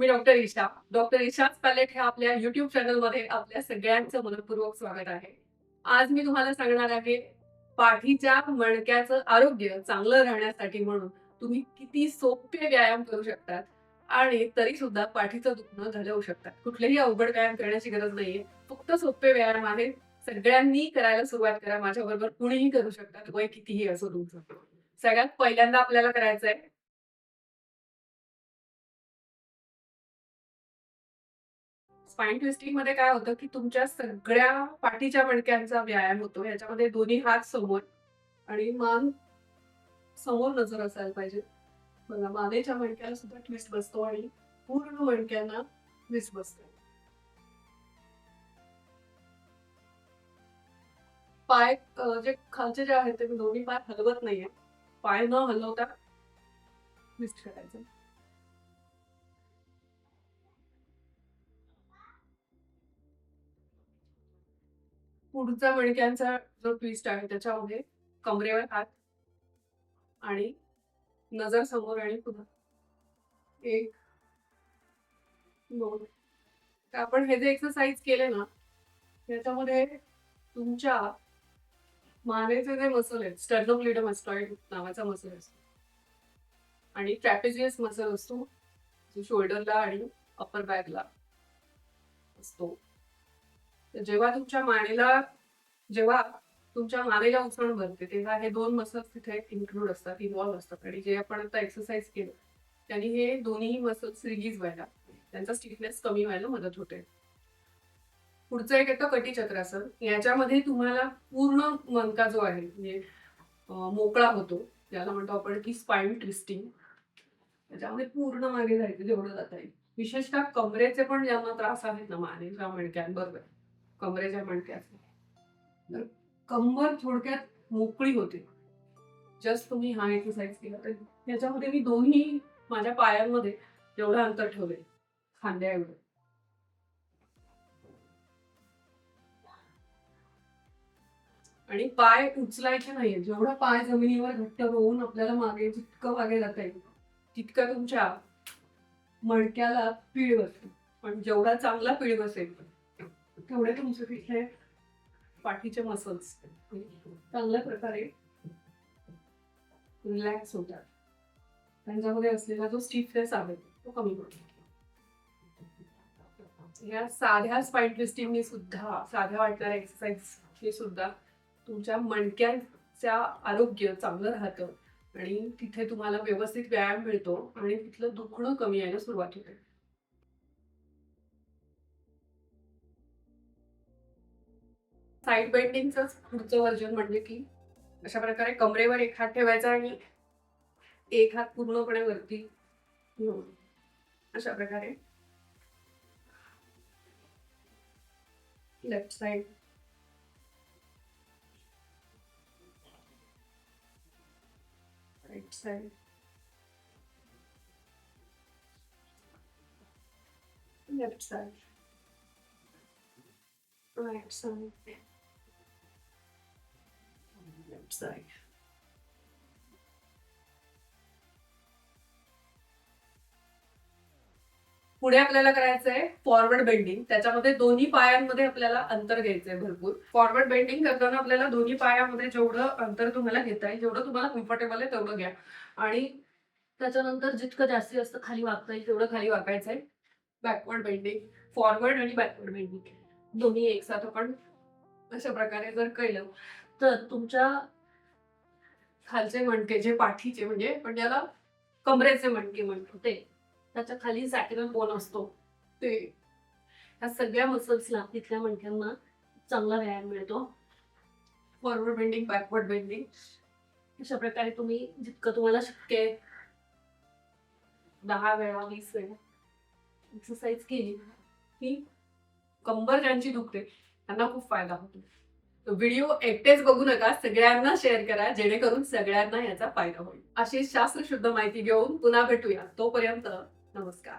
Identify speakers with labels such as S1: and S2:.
S1: Doctor Isha. Doctor ईशाच palette ह्या आपल्या YouTube चॅनलमध्ये आपल्या सगळ्यांचं मनःपूर्वक स्वागत आहे. आज मी तुम्हाला सांगणार आहे, पाठीच्या मणक्याचं आरोग्य चांगलं राहण्यासाठी म्हणून तुम्ही किती सोपे व्यायाम करू शकतात आणि तरी सुद्धा पाठीचं दुखणं घालवू शकतात. कुठलेही अवघड व्यायाम करण्याची गरज नाहीये. फक्त सोपे व्यायाम आहेत. सगळ्यांनी करायला सुरुवात करा. माझ्याबरोबर कुणीही करू शकतात, वय कितीही असो तुमचं. सगळ्यात पहिल्यांदा आपल्याला करायचंय स्पाइन ट्विस्टिंग मध्ये काय होतं, की तुमच्या सगळ्या पाठीच्या मणक्यांचा व्यायाम होतो. ह्याच्यामध्ये दोन्ही हात समोर आणि मान समोर नजर असायला पाहिजे. बघा मानेच्या मणक्याला सुद्धा ट्विस्ट बसतो आणि पूर्ण मणक्यांना ट्विस्ट बसतो. पाय जे खालचे जे आहेत ते मी दोन्ही पाय हलवत नाहीये. पाय न हलवता ट्विस्ट करायचं. पुढचा मणक्यांचा जो ट्विस्ट आहे त्याच्यामध्ये कमरेवर हात आणि नजर समोर आणि पुन्हा 1, 2. तर आपण हे जे एक्सरसाइज केले ना, त्याच्यामध्ये तुमच्या मानेचे जे मसल आहेत, स्टर्नोक्लेडोमास्टॉइड नावाचा मसल असतो आणि ट्रॅपेझियस मसल असतो, जो शोल्डरला आणि अपर बॅकला असतो. तर जेव्हा तुमच्या मानेला उसण भरते, तेव्हा हे 2 मसल्स तिथे इन्क्लूड असतात, इन्व्हॉल्व असतात आणि जे आपण आता एक्सरसाइज केलं, त्यांनी हे दोन्ही मसल्स रिलीज व्हायला, त्यांचा स्टिफनेस कमी व्हायला मदत होते. पुढचं एक येतं कटी चक्रासन. याच्यामध्ये तुम्हाला पूर्ण मनका जो आहे म्हणजे मोकळा होतो. याला म्हणतो आपण की स्पाइन ट्विस्टिंग. त्याच्यामध्ये पूर्ण मागे जायचं जेवढं जाता येईल. विशेषतः कमरेचे पण ज्यांना त्रास आहेत ना, मानेच्या मणक्यांबरोबर कमरेच्या मणक्यात, तर कंबर थोडक्यात मोकळी होते. जस्ट तुम्ही हा एक्सरसाइज केला तर याच्यामध्ये मी दोन्ही माझ्या पायांमध्ये जेवढं अंतर ठेवलंय खांद्या एवढं. आणि पाय उचलायचे नाहीये. जेवढा पाय जमिनीवर घट्ट रोवून आपल्याला मागे जितकं मागे जाता येईल तितकं तुमच्या मणक्याला पीळ बसते. पण जेवढा चांगला पीळ बसेल तेवढे तुमचे तिथले पाठीचे मसल्स चांगल्या प्रकारे रिलॅक्स होतात. त्यांच्यामध्ये असलेला जो स्टिफनेस आहे तो कमी होतो. या साध्या स्पाइन ट्विस्टिंगने सुद्धा, साध्या वाटणाऱ्या एक्सरसाइजने सुद्धा तुमच्या मणक्यांचं आरोग्य चांगलं राहतं आणि तिथे तुम्हाला व्यवस्थित व्यायाम मिळतो आणि तिथलं दुखणं कमी यायला सुरुवात होते. साईड बेंडिंगचं पुढचं वर्जन म्हणजे की अशा प्रकारे कमरेवर एक हात ठेवायचा आणि एक हात पूर्णपणे वरती घेऊन अशा प्रकारे left side, right side, left side, right side, left side. पुढे आपल्याला करायचंय फॉरवर्ड बेंडिंग. त्याच्यामध्ये दोन्ही पायांमध्ये आपल्याला अंतर घ्यायचंय भरपूर. फॉरवर्ड बेंडिंग करताना आपल्याला दोन्ही पायामध्ये जेवढं अंतर तुम्हाला घेता येईल, जेवढं तुम्हाला कम्फर्टेबल आहे तेवढं घ्या आणि त्याच्यानंतर जितकं जास्तीत जास्त खाली वाकता येईल तेवढं खाली वाकायचंय. बॅकवर्ड बेंडिंग, फॉरवर्ड आणि बॅकवर्ड बेंडिंग दोन्ही एकसाथ आपण अशा प्रकारे जर केलं तर तुमच्या खालचे मणके जे पाठीचे म्हणजे पण त्याला कमरेचे मणके म्हणतो ते, त्याच्या खाली सॅटिनल बोन असतो ते, ह्या सगळ्या मसल्सला तिथल्या मणक्यांना चांगला व्यायाम मिळतो. फॉरवर्ड बेंडिंग, बॅकवर्ड बेंडिंग अशा प्रकारे तुम्ही जितकं तुम्हाला शक्य आहे 10 वेळा 20 वेळा एक्सरसाइज केली की कंबर ज्यांची दुखते त्यांना खूप फायदा होतो. व्हिडिओ एकटेच बघू नका, सगळ्यांना शेअर करा जेणेकरून सगळ्यांना याचा फायदा होईल. अशी शास्त्रशुद्ध माहिती घेऊन पुन्हा भेटूया. तोपर्यंत नमस्कार.